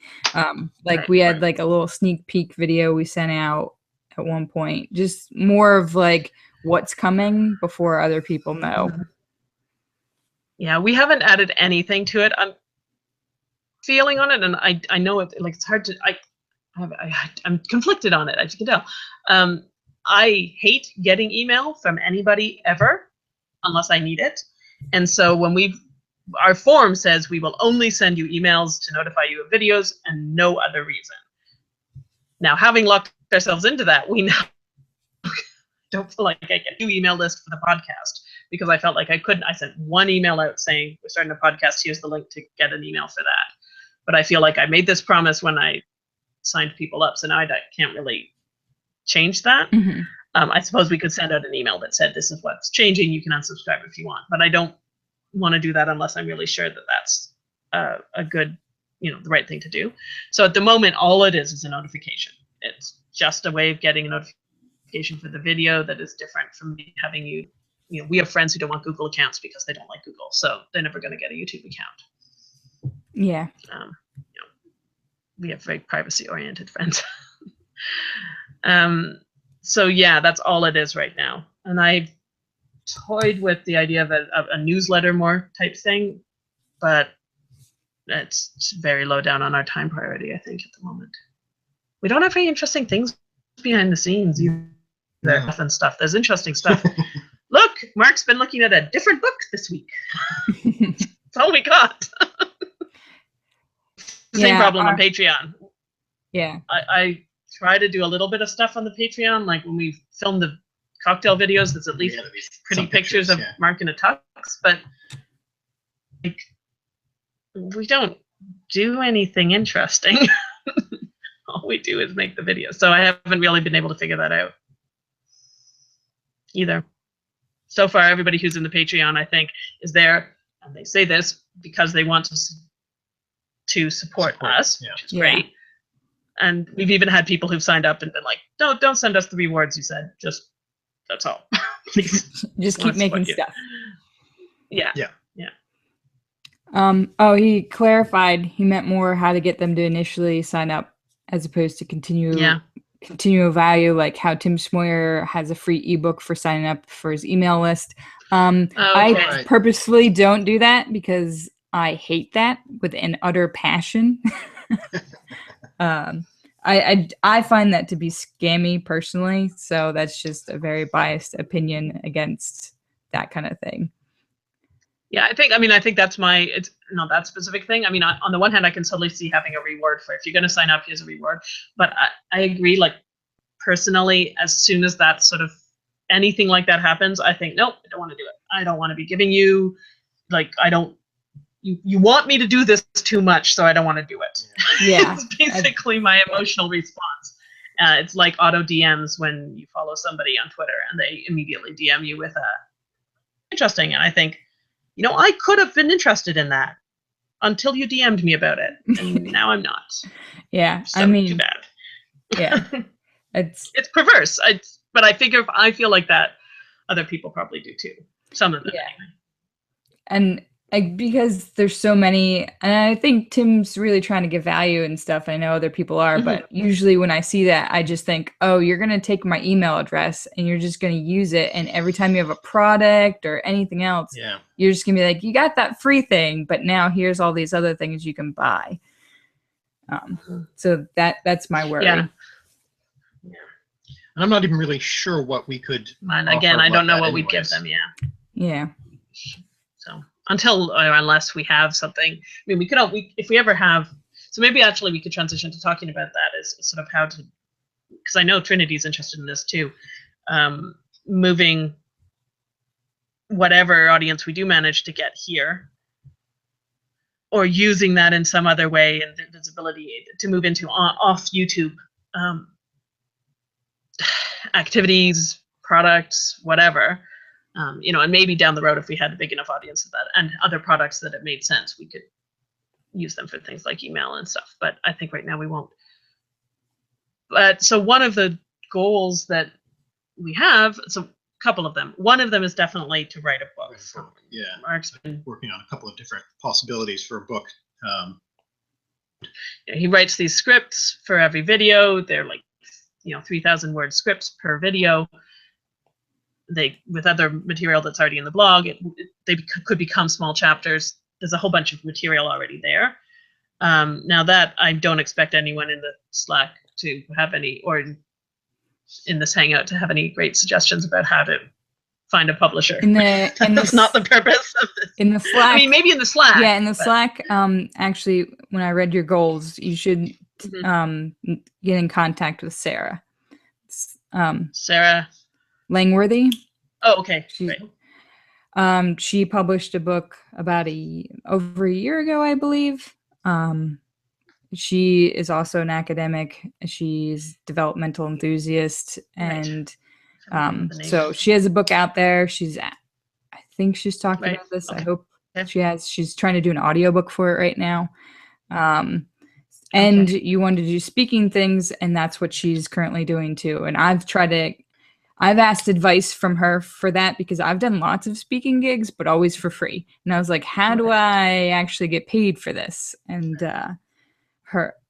We had like a little sneak peek video we sent out at one point, just more of like what's coming before other people know. Yeah, we haven't added anything to it. I'm feeling on it, and I know it's hard to, I'm conflicted on it, as you can tell. I hate getting email from anybody ever unless I need it. And so when our form says we will only send you emails to notify you of videos and no other reason. Now, having locked ourselves into that, we now don't feel like I get a new email list for the podcast, because I felt like I couldn't. I sent one email out saying we're starting a podcast. Here's the link to get an email for that. But I feel like I made this promise when I signed people up, so now I can't really change that. I suppose we could send out an email that said this is what's changing. You can unsubscribe if you want, but I don't want to do that unless I'm really sure that that's a good, the right thing to do. So at the moment, all it is a notification. It's just a way of getting a notification for the video that is different from having you. We have friends who don't want Google accounts because they don't like Google, so they're never going to get a YouTube account. Yeah. We have very privacy-oriented friends. So yeah, that's all it is right now. And I've toyed with the idea of a newsletter more type thing, but it's very low down on our time priority, I think, at the moment. We don't have very interesting things behind the scenes either. And stuff. There's interesting stuff. Look, Mark's been looking at a different book this week. That's all we got. Same problem on Patreon. Yeah. I try to do a little bit of stuff on the Patreon, like when we film the cocktail videos, there's at least pretty pictures of Mark in a tux, but like, we don't do anything interesting. All we do is make the video. So I haven't really been able to figure that out either. So far, everybody who's in the Patreon, I think, is there, and they say this because they want to support us, which is great. And we've even had people who've signed up and been like, "No, don't send us the rewards you said. Just that's all. Please, just keep making stuff." Yeah. Oh, he clarified he meant more how to get them to initially sign up as opposed to continual value, like how Tim Smoyer has a free ebook for signing up for his email list. I purposefully don't do that because I hate that with an utter passion. I find that to be scammy personally, so that's just a very biased opinion against that kind of thing. Yeah, I think that's it's not that specific thing. I mean, on the one hand, I can totally see having a reward for if you're going to sign up, here's a reward. But I agree, like, personally, as soon as that sort of anything like that happens, I think, nope, I don't want to do it. I don't want to be giving you, like, you want me to do this too much, so I don't want to do it. Yeah. It's basically my emotional response. It's like auto DMs when you follow somebody on Twitter and they immediately DM you with interesting. And I think, I could have been interested in that until you DM'd me about it, and now I'm not. Yeah, so, too bad. Yeah, it's perverse. But I feel like that other people probably do too. Some of them, anyway. And because there's so many, and I think Tim's really trying to give value and stuff. I know other people are, but usually when I see that, I just think, oh, you're going to take my email address and you're just going to use it. And every time you have a product or anything else, you're just going to be like, you got that free thing, but now here's all these other things you can buy. So that's my worry. Yeah. And I'm not even really sure what we could. And again, I don't know what we'd give them. Yeah. So until or unless we have something, I mean, if we ever have. So maybe actually we could transition to talking about that as sort of how to, because I know Trinity's interested in this too, moving whatever audience we do manage to get here, or using that in some other way and visibility to move into off YouTube activities, products, whatever. And maybe down the road, if we had a big enough audience of that and other products that it made sense, we could use them for things like email and stuff. But I think right now we won't. But so one of the goals that we have, so a couple of them. One of them is definitely to write a book. Mark's been working on a couple of different possibilities for a book. He writes these scripts for every video. They're like, 3,000 word scripts per video. With other material that's already in the blog, they could become small chapters. There's a whole bunch of material already there. Now that I don't expect anyone in the Slack to have any, or in this Hangout to have any great suggestions about how to find a publisher. That's not the purpose of this. In the Slack. I mean, maybe in the Slack. Yeah, in the Slack. Actually, when I read your goals, you should get in contact with Sarah. Sarah Langworthy. Oh, okay. She published a book about over a year ago, I believe. She is also an academic. She's developmental enthusiast, and so she has a book out there. I think she's talking about this. Okay. I hope she has. She's trying to do an audiobook for it right now. And you wanted to do speaking things, and that's what she's currently doing too. And I've asked advice from her for that because I've done lots of speaking gigs, but always for free. And I was like, how do I actually get paid for this? And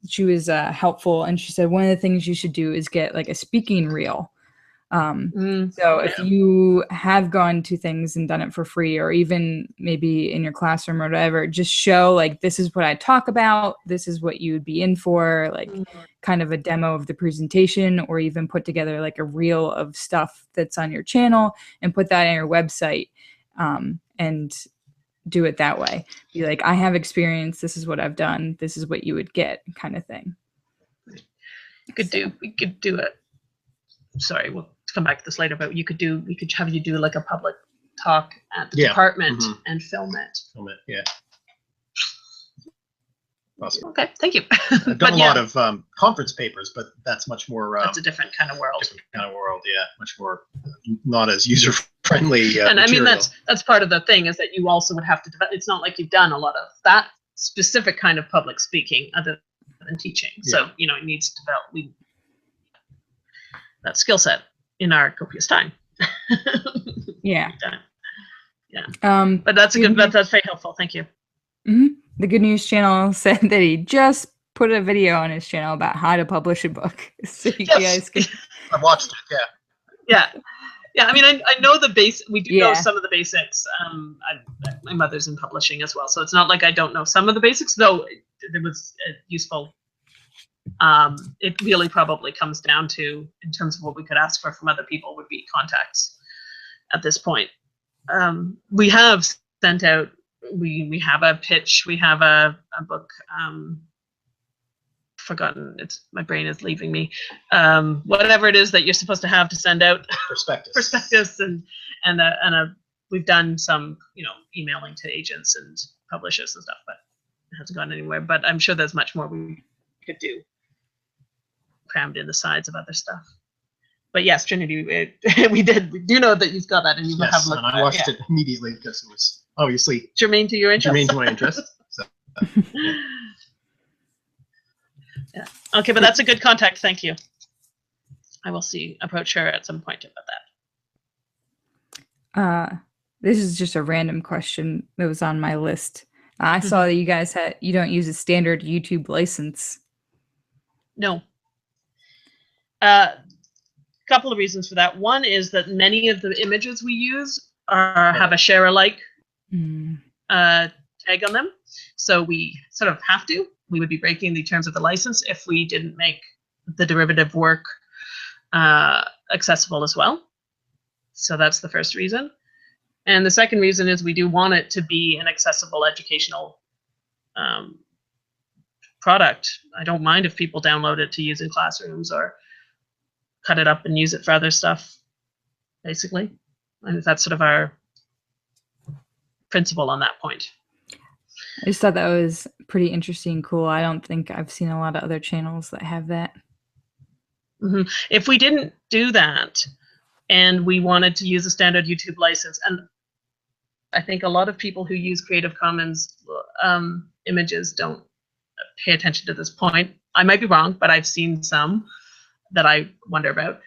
she was helpful. And she said, one of the things you should do is get like a speaking reel. So if you have gone to things and done it for free, or even maybe in your classroom or whatever, just show like, this is what I talk about. This is what you would be in for, like kind of a demo of the presentation, or even put together like a reel of stuff that's on your channel and put that on your website, and do it that way. Be like, I have experience. This is what I've done. This is what you would get, kind of thing. We could do it. Sorry, we'll come back to this later, but we could have you do like a public talk at the Yeah. department Mhm. and film it. Yeah. Awesome. Okay, thank you. I've done a lot of conference papers, but that's much more. That's a different kind of world. Yeah, much more not as user friendly. And material. I mean that's part of the thing is that you also would have to develop. It's not like you've done a lot of that specific kind of public speaking other than teaching. So you know it needs to develop that skill set in our copious time. Yeah. Yeah. But that's a good. That's very helpful. Thank you. Mm-hmm. The Good News Channel said that he just put a video on his channel about how to publish a book. So you guys can. I watched it. Yeah. I mean, I know the base. We do know Yeah. some of the basics. My mother's in publishing as well, so it's not like I don't know some of the basics. Though it was useful. It really probably comes down to, in terms of what we could ask for from other people, would be contacts at this point. We have sent out. We have a pitch. We have a book. Forgotten. My brain is leaving me. Whatever it is that you're supposed to have to send out. Prospectus and we've done some emailing to agents and publishers and stuff, but it hasn't gone anywhere. But I'm sure there's much more we could do, crammed in the sides of other stuff. But yes, Trinity, we do know that you've got that, and you have looked. And I watched it immediately because it was obviously germane to your interest. Germane to my interest. So, yeah. Okay, but that's a good contact. Thank you. I will approach her at some point about that. This is just a random question that was on my list. I saw that you guys you don't use a standard YouTube license. No. Couple of reasons for that. One is that many of the images we use have a share alike tag on them, so we sort of have to. We would be breaking the terms of the license if we didn't make the derivative work accessible as well. So that's the first reason. And the second reason is we do want it to be an accessible educational product. I don't mind if people download it to use in classrooms or cut it up and use it for other stuff, basically. And that's sort of our principle on that point. I just thought that was pretty interesting and cool. I don't think I've seen a lot of other channels that have that. Mm-hmm. If we didn't do that and we wanted to use a standard YouTube license, and I think a lot of people who use Creative Commons images don't pay attention to this point. I might be wrong, but I've seen some that I wonder about.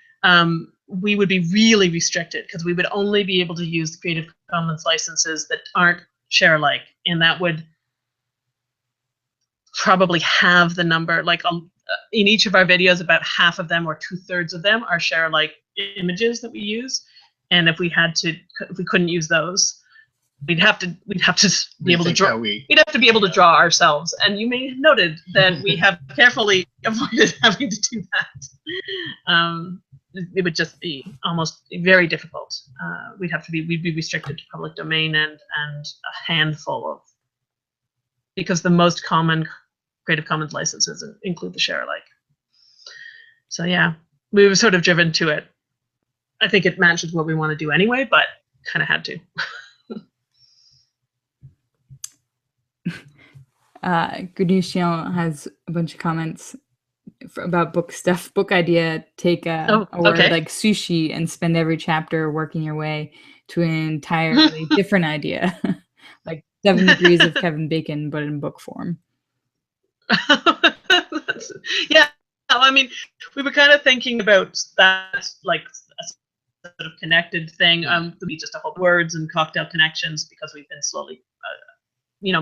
We would be really restricted because we would only be able to use the Creative Commons licenses that aren't share alike, and that would probably have the number, like in each of our videos, about half of them or 2/3 of them are share alike images that we use. And if we couldn't use those, we'd have to be able to draw. We'd have to be able to draw ourselves. And you may have noted that we have carefully avoided having to do that. It would just be almost very difficult. We'd be restricted to public domain and a handful of, because the most common Creative Commons licenses include the share alike. So yeah, we were sort of driven to it. I think it matches what we want to do anyway, but kind of had to. Good News Channel has a bunch of comments about book stuff. Book idea: take a word like sushi and spend every chapter working your way to an entirely different idea, like 7 Degrees of Kevin Bacon, but in book form. Yeah, I mean, we were kind of thinking about that, like a sort of connected thing. To be just a whole words and cocktail connections, because we've been slowly,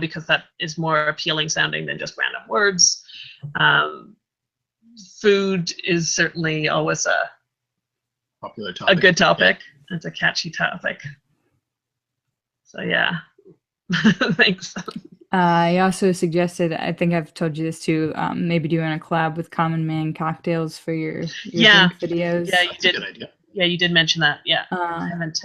because that is more appealing sounding than just random words. Food is certainly always a popular topic. A good topic. Yeah. It's a catchy topic. So yeah, thanks. I also suggested, I think I've told you this too, maybe doing a collab with Common Man Cocktails for your drink videos. Yeah, you did. Good idea. Yeah, you did mention that. Yeah, I haven't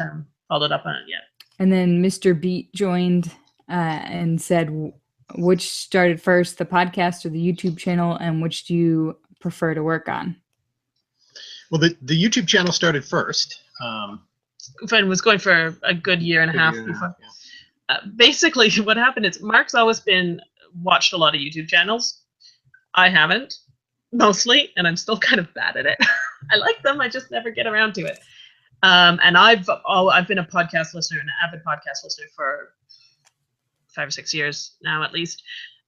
followed up on it yet. And then Mr. Beat joined and said, which started first, the podcast or the YouTube channel, and which do you prefer to work on? Well, the YouTube channel started first. was going for a good year and a half before. Basically, what happened is Mark's always watched a lot of YouTube channels. I haven't, mostly, and I'm still kind of bad at it. I like them, I just never get around to it. And I've been a podcast listener, an avid podcast listener for 5 or 6 years now, at least,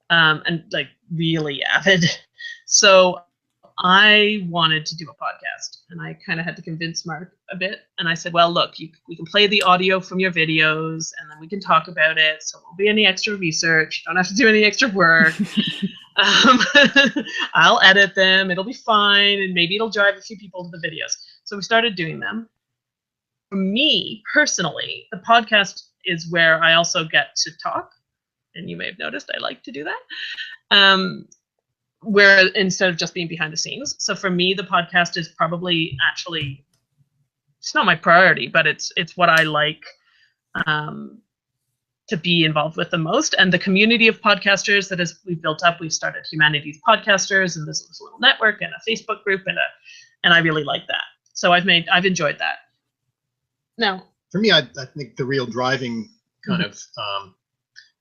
and like really avid. So I wanted to do a podcast, and I kind of had to convince Mark a bit. And I said, well, look, we can play the audio from your videos, and then we can talk about it. So it won't be any extra research. You don't have to do any extra work. I'll edit them. It'll be fine. And maybe it'll drive a few people to the videos. So we started doing them. For me, personally, the podcast is where I also get to talk. And you may have noticed I like to do that. Where instead of just being behind the scenes. So for me, the podcast is probably actually, it's not my priority, but it's what I like to be involved with the most. And the community of podcasters that we've built up, we've started Humanities Podcasters, and there's this little network and a Facebook group, and I really like that. So I've enjoyed that. Now, for me, I think the real driving kind of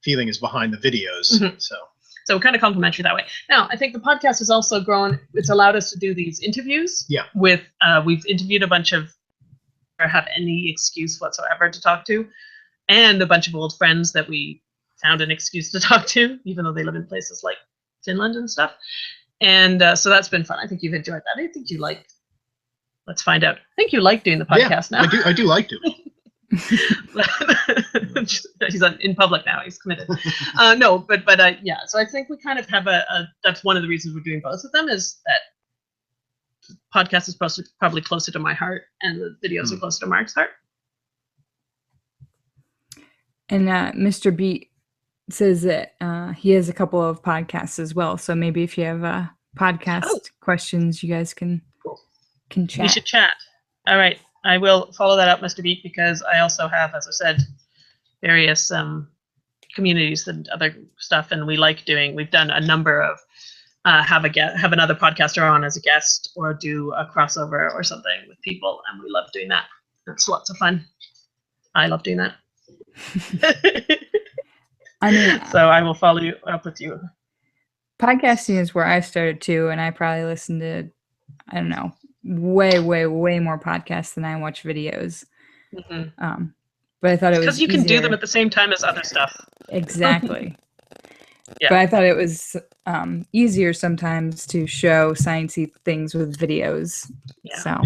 feeling is behind the videos. So kind of complementary that way. Now, I think the podcast has also grown. It's allowed us to do these interviews. Yeah. With we've interviewed a bunch of, or have any excuse whatsoever to talk to, and a bunch of old friends that we found an excuse to talk to, even though they live in places like Finland and stuff. And so that's been fun. I think you've enjoyed that. I think you like. Let's find out. I think you like doing the podcast now. I do like doing it. He's in public now. He's committed. No, but yeah. So I think we kind of have that's one of the reasons we're doing both of them, is that podcast is probably closer to my heart, and the videos are closer to Mark's heart. And Mr. Beat says that he has a couple of podcasts as well. So maybe if you have podcast questions, you guys can chat. We should chat. All right. I will follow that up, Mr. Beat, because I also have, as I said, various communities and other stuff, and we've done a number of have another podcaster on as a guest, or do a crossover or something with people, and we love doing that. It's lots of fun. I love doing that. I mean, so I will follow you up with you. Podcasting is where I started too, and I probably listened to, I don't know, way more podcasts than I watch videos. But I thought it was because you easier. can do them at the same time as other stuff. Exactly. Yeah. But I thought it was easier sometimes to show sciencey things with videos. Yeah. So.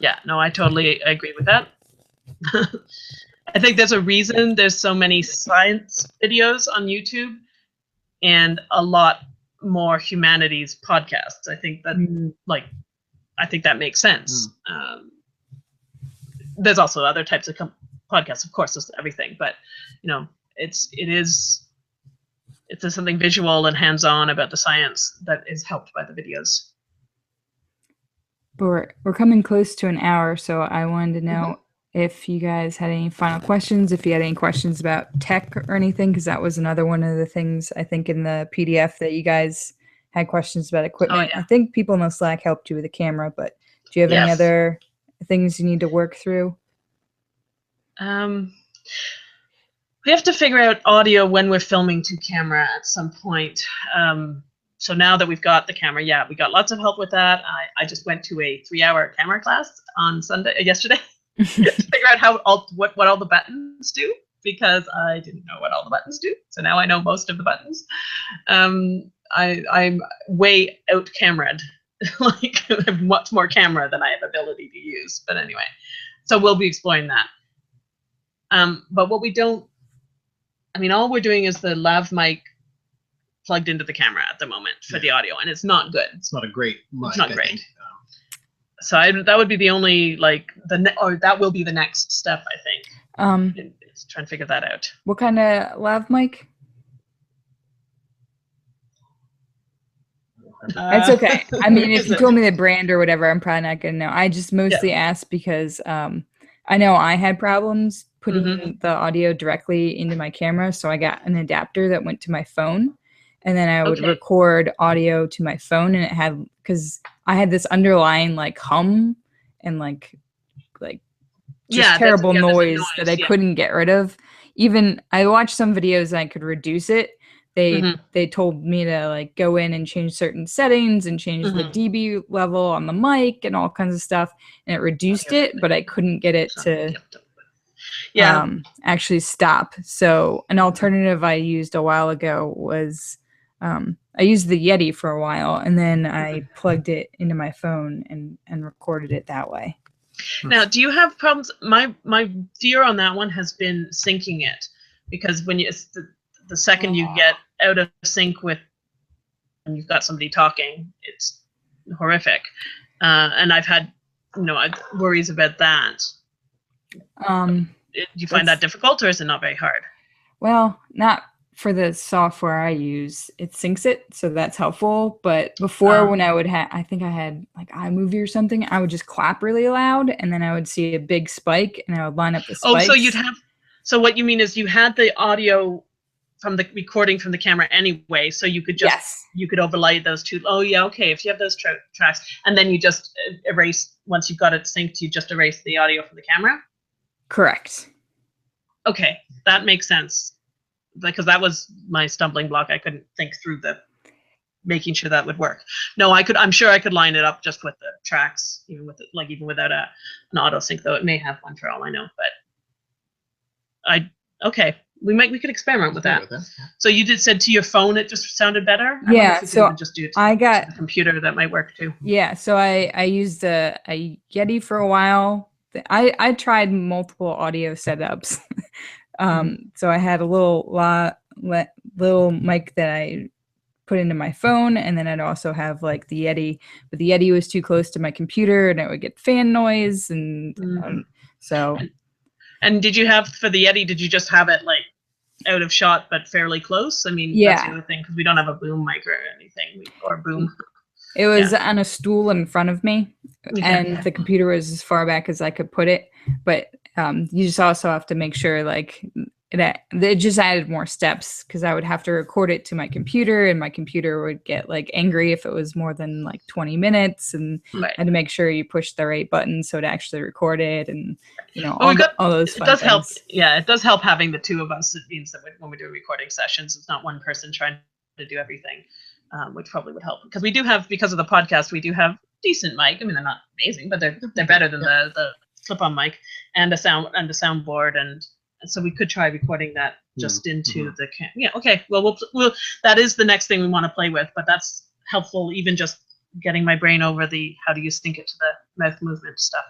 Yeah. No, I totally agree with that. I think there's a reason there's so many science videos on YouTube and a lot more humanities podcasts. I think that I think that makes sense. There's also other types of podcasts, of course, there's everything, but it's something visual and hands-on about the science that is helped by the videos. But we're coming close to an hour, so I wanted to know if you guys had any final questions, if you had any questions about tech or anything, because that was another one of the things I think in the PDF that you guys had questions about equipment. I think people in the Slack helped you with the camera, but do you have any other things you need to work through? We have to figure out audio when we're filming to camera at some point. So now that we've got the camera, we got lots of help with that. I just went to a 3-hour camera class on yesterday to figure out what all the buttons do, because I didn't know what all the buttons do. So now I know most of the buttons. I'm way out camera'd. Like I have much more camera than I have ability to use. But anyway, so we'll be exploring that. But what we don't, all we're doing is the lav mic plugged into the camera at the moment for the audio, and it's not good. It's not a great mic. It's not great. So that would be the only that will be the next step, I think. Is trying to figure that out. What kind of lav mic? It's okay. If you told me the brand or whatever, I'm probably not gonna know. I just mostly asked because I know I had problems putting the audio directly into my camera, so I got an adapter that went to my phone, and then I would record audio to my phone, and it had, because I had this underlying hum and like just Yeah, terrible there's a noise that I yeah. couldn't get rid of. Even I watched some videos and I could reduce it. They told me to like go in and change certain settings and change the dB level on the mic and all kinds of stuff, and it reduced it, but I couldn't get it to Yeah. actually stop. So an alternative I used a while ago was I used the Yeti for a while, and then I plugged it into my phone and recorded it that way. Now, do you have problems? My fear on that one has been syncing it, because when you the second you get out of sync with, and you've got somebody talking, it's horrific. And I've had worries about that. Do you find that difficult, or is it not very hard? Well, not for the software I use. It syncs it, so that's helpful. But before, when I would have, I think I had like iMovie or something, I would just clap really loud, and then I would see a big spike, and I would line up the spikes. Oh, so you'd have. So what you mean is you had the audio from the recording from the camera anyway, so you could just you could overlay those two. Oh yeah, okay. If you have those tracks, and then you just erase, once you've got it synced, you just erase the audio from the camera. Correct. Okay, that makes sense, because that was my stumbling block. I couldn't think through the making sure that would work. No, I could. I'm sure I could line it up just with the tracks, even with even without an auto sync, though it may have one for all I know. But okay. We could experiment with that. So you said to your phone it just sounded better? Yeah, so just do it I got to the computer, that might work too. Yeah, so I used a Yeti for a while. I tried multiple audio setups. So I had a little mic that I put into my phone, and then I'd also have like the Yeti, but the Yeti was too close to my computer and it would get fan noise, and so. And did you have, for the Yeti, did you just have it like out of shot but fairly close? I mean, that's the other thing, because we don't have a boom mic or anything, or boom. It was on a stool in front of me, and the computer was as far back as I could put it. But you just also have to make sure like it just added more steps, because I would have to record it to my computer, and my computer would get like angry if it was more than like 20 minutes, and I had to make sure you push the right button so to actually record it, and all those fun things. Help. Yeah, it does help having the two of us. It means that when we do recording sessions, it's not one person trying to do everything, which probably would help, because we do have, because of the podcast, we do have decent mic. I mean, they're not amazing, but they're better than the clip-on mic, and a soundboard, and so we could try recording that just into the cam. Yeah, okay. Well, we'll that is the next thing we want to play with, but that's helpful, even just getting my brain over the how do you sync it to the mouth movement stuff.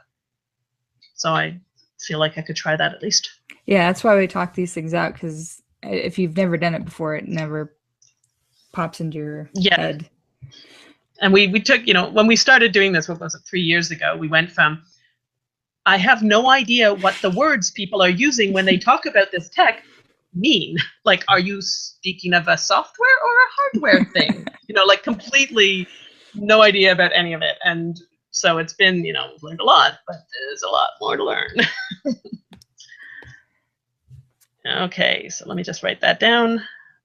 So I feel like I could try that at least. Yeah, that's why we talk these things out, because if you've never done it before, it never pops into your head. And we took, when we started doing this, what was it, 3 years ago, we went from, I have no idea what the words people are using when they talk about this tech mean. Like, are you speaking of a software or a hardware thing? Like completely no idea about any of it. And so it's been, we've learned a lot, but there's a lot more to learn. Okay, so let me just write that down.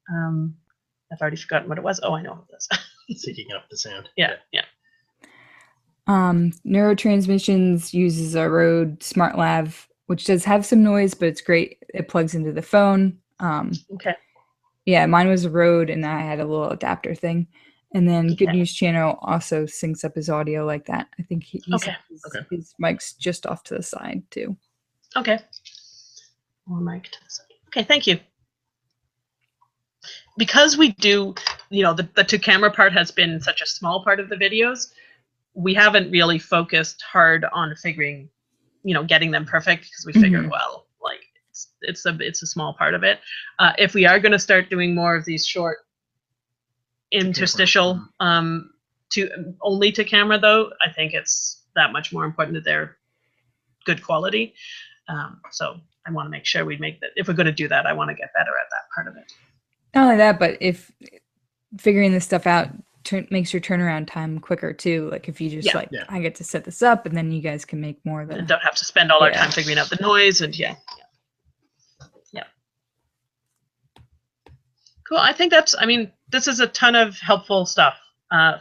I've already forgotten what it was. Oh, I know what it is. Syncing up the sound. Yeah. Neurotransmissions uses a Rode Smart Lav, which does have some noise, but it's great. It plugs into the phone. Okay. Yeah, mine was a Rode, and I had a little adapter thing. And then Good News Channel also syncs up his audio like that. I think his mic's just off to the side too. Okay. More mic to the side. Okay, thank you. Because we do, the two camera part has been such a small part of the videos, we haven't really focused hard on figuring, getting them perfect, because we figured, well, like it's a small part of it. If we are going to start doing more of these short interstitial only to camera, though, I think it's that much more important that they're good quality. So I want to make sure we make that. If we're going to do that, I want to get better at that part of it. Not only that, but if figuring this stuff out makes your turnaround time quicker too. Like if you just I get to set this up, and then you guys can make more of it. And don't have to spend all our time figuring out the noise, and Cool. I think this is a ton of helpful stuff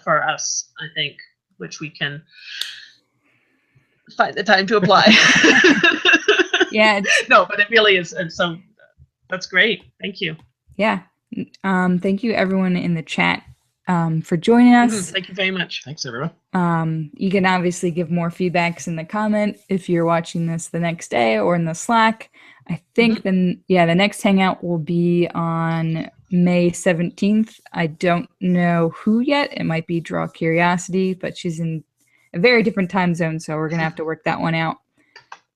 for us, I think, which we can find the time to apply. Yeah, No, but it really is, and so that's great. Thank you. yeah. Thank you everyone in the chat for joining us. Thank you very much. Thanks, everyone. You can obviously give more feedbacks in the comment if you're watching this the next day or in the Slack. I think then, yeah, the next hangout will be on May 17th. I don't know who yet. It might be Draw Curiosity, but she's in a very different time zone, so we're gonna have to work that one out.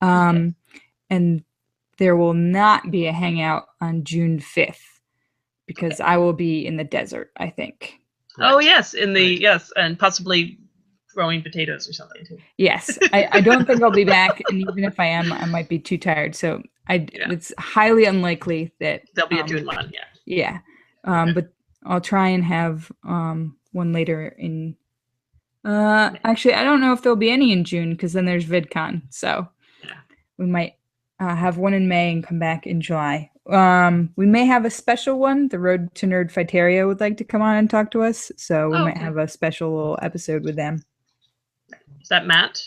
And there will not be a hangout on June 5th because I will be in the desert, I think. Oh yes, yes, and possibly growing potatoes or something too. Yes, I don't think I'll be back, and even if I am, I might be too tired. So it's highly unlikely that there'll be a June one. Yeah, but I'll try and have one later in. Actually, I don't know if there'll be any in June because then there's VidCon, so we might have one in May and come back in July. We may have a special one. The Road to Nerd Fighteria would like to come on and talk to us, so we might have a special little episode with them. Is that Matt?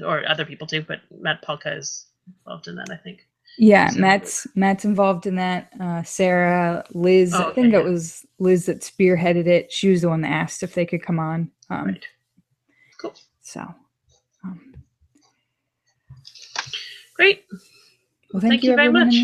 Or other people too, but Matt Polka is involved in that, I think. Yeah, Matt's involved in that. Sarah, Liz, I think it was Liz that spearheaded it. She was the one that asked if they could come on. Right. Cool. So. Great. Well, thank you very much.